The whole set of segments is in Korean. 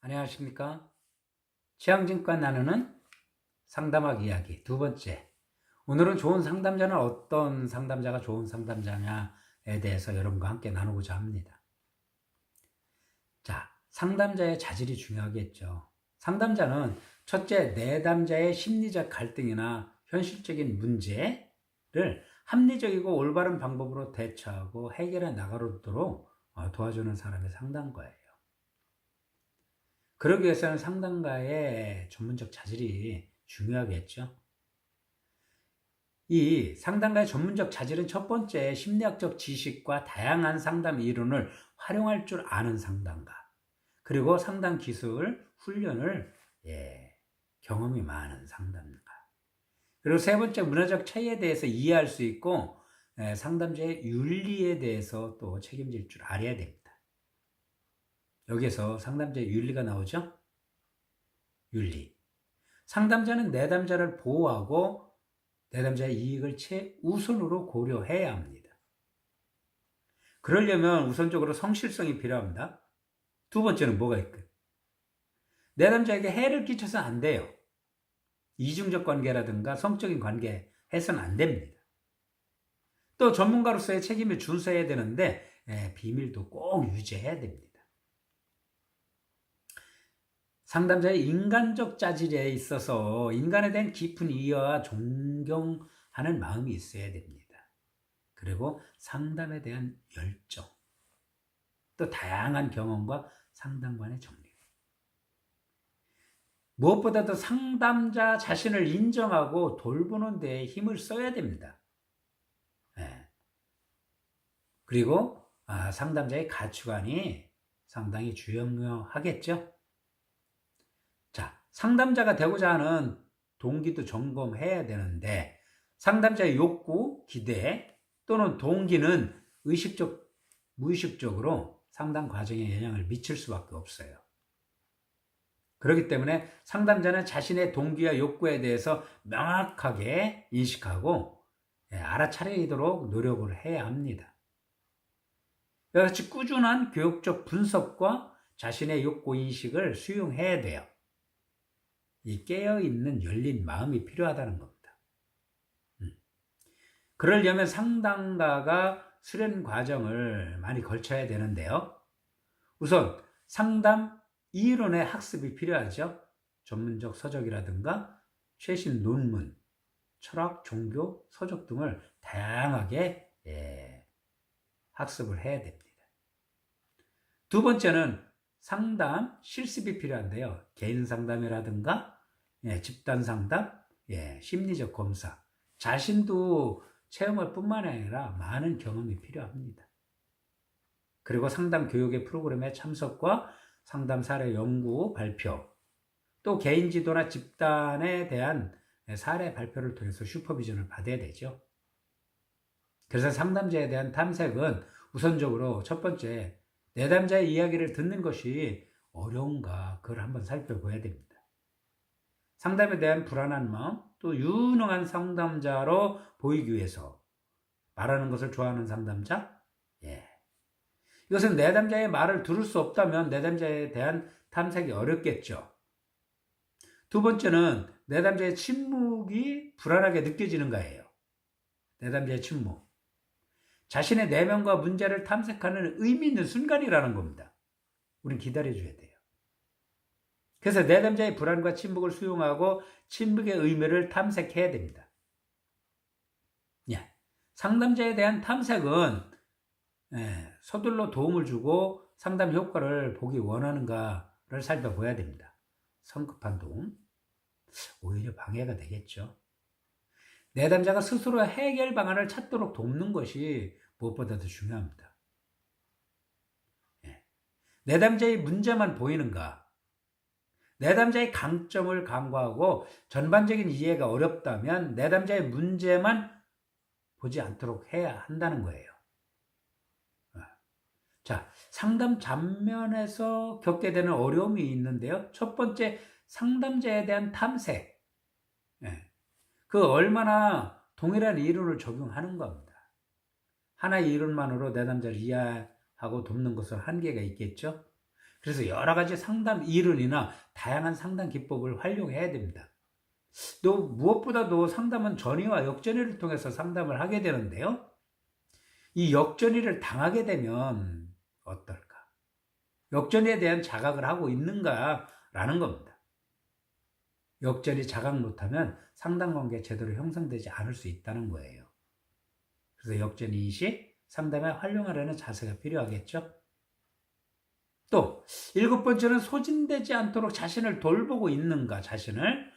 안녕하십니까? 최양진과 나누는 상담학 이야기 두 번째. 오늘은 좋은 상담자는 어떤 상담자가 좋은 상담자냐에 대해서 여러분과 함께 나누고자 합니다. 자, 상담자의 자질이 중요하겠죠. 상담자는 첫째, 내담자의 심리적 갈등이나 현실적인 문제를 합리적이고 올바른 방법으로 대처하고 해결해 나가도록 도와주는 사람이 상담가예요. 그러기 위해서는 상담가의 전문적 자질이 중요하겠죠. 이 상담가의 전문적 자질은 첫 번째, 심리학적 지식과 다양한 상담 이론을 활용할 줄 아는 상담가. 그리고 상담 기술, 훈련을 경험이 많은 상담가. 그리고 세 번째, 문화적 차이에 대해서 이해할 수 있고 상담자의 윤리에 대해서 또 책임질 줄 알아야 됩니다. 여기에서 상담자의 윤리가 나오죠? 윤리. 상담자는 내담자를 보호하고 내담자의 이익을 최우선으로 고려해야 합니다. 그러려면 우선적으로 성실성이 필요합니다. 두 번째는 뭐가 있을까요? 내담자에게 해를 끼쳐서 안 돼요. 이중적 관계라든가 성적인 관계 해서는 안 됩니다. 또 전문가로서의 책임을 준수해야 되는데 비밀도 꼭 유지해야 됩니다. 상담자의 인간적 자질에 있어서 인간에 대한 깊은 이해와 존경하는 마음이 있어야 됩니다. 그리고 상담에 대한 열정, 또 다양한 경험과 상담관의 정리. 무엇보다도 상담자 자신을 인정하고 돌보는 데 힘을 써야 됩니다. 그리고 상담자의 가치관이 상당히 중요하겠죠. 자, 상담자가 되고자 하는 동기도 점검해야 되는데 상담자의 욕구, 기대 또는 동기는 의식적, 무의식적으로 상담 과정에 영향을 미칠 수밖에 없어요. 그렇기 때문에 상담자는 자신의 동기와 욕구에 대해서 명확하게 인식하고 알아차리도록 노력을 해야 합니다. 이와 같이 꾸준한 교육적 분석과 자신의 욕구 인식을 수용해야 돼요. 이 깨어있는 열린 마음이 필요하다는 겁니다. 그러려면 상담가가 수련 과정을 많이 거쳐야 되는데요. 우선 상담 이론의 학습이 필요하죠. 전문적 서적이라든가 최신 논문, 철학, 종교, 서적 등을 다양하게 학습을 해야 됩니다. 두 번째는 상담 실습이 필요한데요. 개인 상담이라든가 집단 상담, 심리적 검사, 자신도 체험할 뿐만 아니라 많은 경험이 필요합니다. 그리고 상담 교육의 프로그램의 참석과 상담 사례 연구 발표, 또 개인 지도나 집단에 대한 사례 발표를 통해서 슈퍼비전을 받아야 되죠. 그래서 상담자에 대한 탐색은 우선적으로 첫 번째, 내담자의 이야기를 듣는 것이 어려운가 그걸 한번 살펴봐야 됩니다. 상담에 대한 불안한 마음, 또 유능한 상담자로 보이기 위해서 말하는 것을 좋아하는 상담자, 이것은 내담자의 말을 들을 수 없다면 내담자에 대한 탐색이 어렵겠죠. 두 번째는 내담자의 침묵이 불안하게 느껴지는 거예요. 내담자의 침묵. 자신의 내면과 문제를 탐색하는 의미 있는 순간이라는 겁니다. 우린 기다려줘야 돼요. 그래서 내담자의 불안과 침묵을 수용하고 침묵의 의미를 탐색해야 됩니다. 상담자에 대한 탐색은 서둘러 도움을 주고 상담 효과를 보기 원하는가를 살펴봐야 됩니다. 성급한 도움, 오히려 방해가 되겠죠. 내담자가 스스로 해결 방안을 찾도록 돕는 것이 무엇보다도 중요합니다. 내담자의 문제만 보이는가? 내담자의 강점을 간과하고 전반적인 이해가 어렵다면 내담자의 문제만 보지 않도록 해야 한다는 거예요. 자, 상담 장면에서 겪게 되는 어려움이 있는데요. 첫 번째, 상담자에 대한 탐색. 그 얼마나 동일한 이론을 적용하는 겁니다. 하나의 이론만으로 내담자를 이해하고 돕는 것은 한계가 있겠죠. 그래서 여러 가지 상담 이론이나 다양한 상담 기법을 활용해야 됩니다. 또 무엇보다도 상담은 전이와 역전이를 통해서 상담을 하게 되는데요. 이 역전이를 당하게 되면 어떨까? 역전에 대한 자각을 하고 있는가라는 겁니다. 역전이 자각 못하면 상담관계 제대로 형성되지 않을 수 있다는 거예요. 그래서 역전인식, 상담에 활용하려는 자세가 필요하겠죠. 또 7번째는 소진되지 않도록 자신을 돌보고 있는가, 자신을.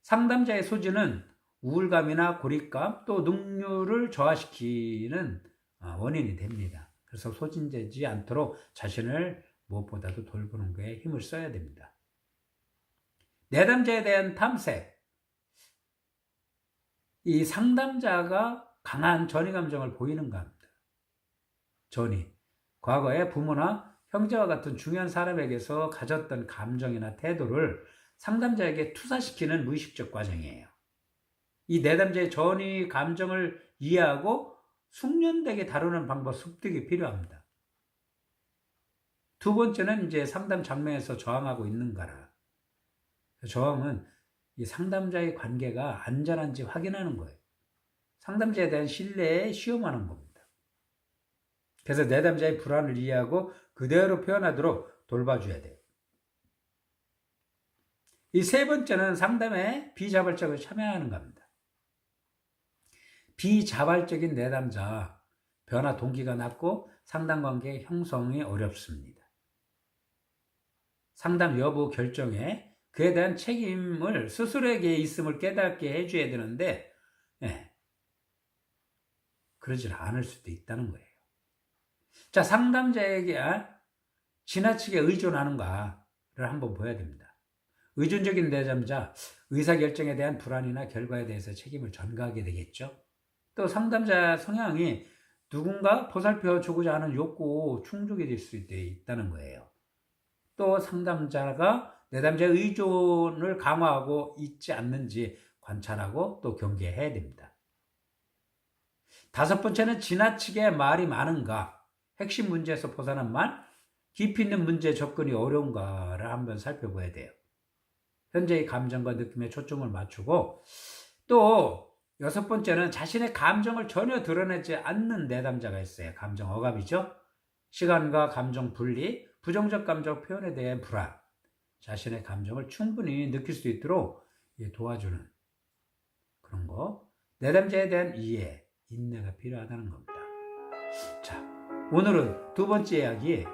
상담자의 소진은 우울감이나 고립감, 또 능률을 저하시키는 원인이 됩니다. 그래서 소진되지 않도록 자신을 무엇보다도 돌보는 거에 힘을 써야 됩니다. 내담자에 대한 탐색. 이 상담자가 강한 전이 감정을 보이는가 합니다. 전이. 과거에 부모나 형제와 같은 중요한 사람에게서 가졌던 감정이나 태도를 상담자에게 투사시키는 무의식적 과정이에요. 이 내담자의 전이 감정을 이해하고 숙련되게 다루는 방법 습득이 필요합니다. 두 번째는 이제 상담 장면에서 저항하고 있는가라. 저항은 이 상담자의 관계가 안전한지 확인하는 거예요. 상담자에 대한 신뢰에 시험하는 겁니다. 그래서 내담자의 불안을 이해하고 그대로 표현하도록 돌봐줘야 돼요. 이 세 번째는 상담에 비자발적으로 참여하는 겁니다. 비자발적인 내담자, 변화 동기가 낮고 상담관계 형성이 어렵습니다. 상담 여부 결정에 그에 대한 책임을 스스로에게 있음을 깨닫게 해줘야 되는데 그러질 않을 수도 있다는 거예요. 자, 상담자에게 지나치게 의존하는가를 한번 봐야 됩니다. 의존적인 내담자, 의사결정에 대한 불안이나 결과에 대해서 책임을 전가하게 되겠죠. 또 상담자 성향이 누군가 보살펴 주고자 하는 욕구 충족이 될 수 있다는 거예요. 또 상담자가 내담자의 의존을 강화하고 있지 않는지 관찰하고 또 경계해야 됩니다. 5번째는 지나치게 말이 많은가, 핵심 문제에서 벗어난 말, 깊이 있는 문제 접근이 어려운가를 한번 살펴봐야 돼요. 현재의 감정과 느낌에 초점을 맞추고, 또 6번째는 자신의 감정을 전혀 드러내지 않는 내담자가 있어요. 감정 억압이죠. 시간과 감정 분리, 부정적 감정 표현에 대한 불안, 자신의 감정을 충분히 느낄 수 있도록 도와주는 그런 거. 내담자에 대한 이해, 인내가 필요하다는 겁니다. 자, 오늘은 2번째 이야기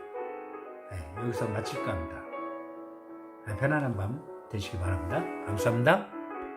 여기서 마칠까 합니다. 편안한 밤 되시기 바랍니다. 감사합니다.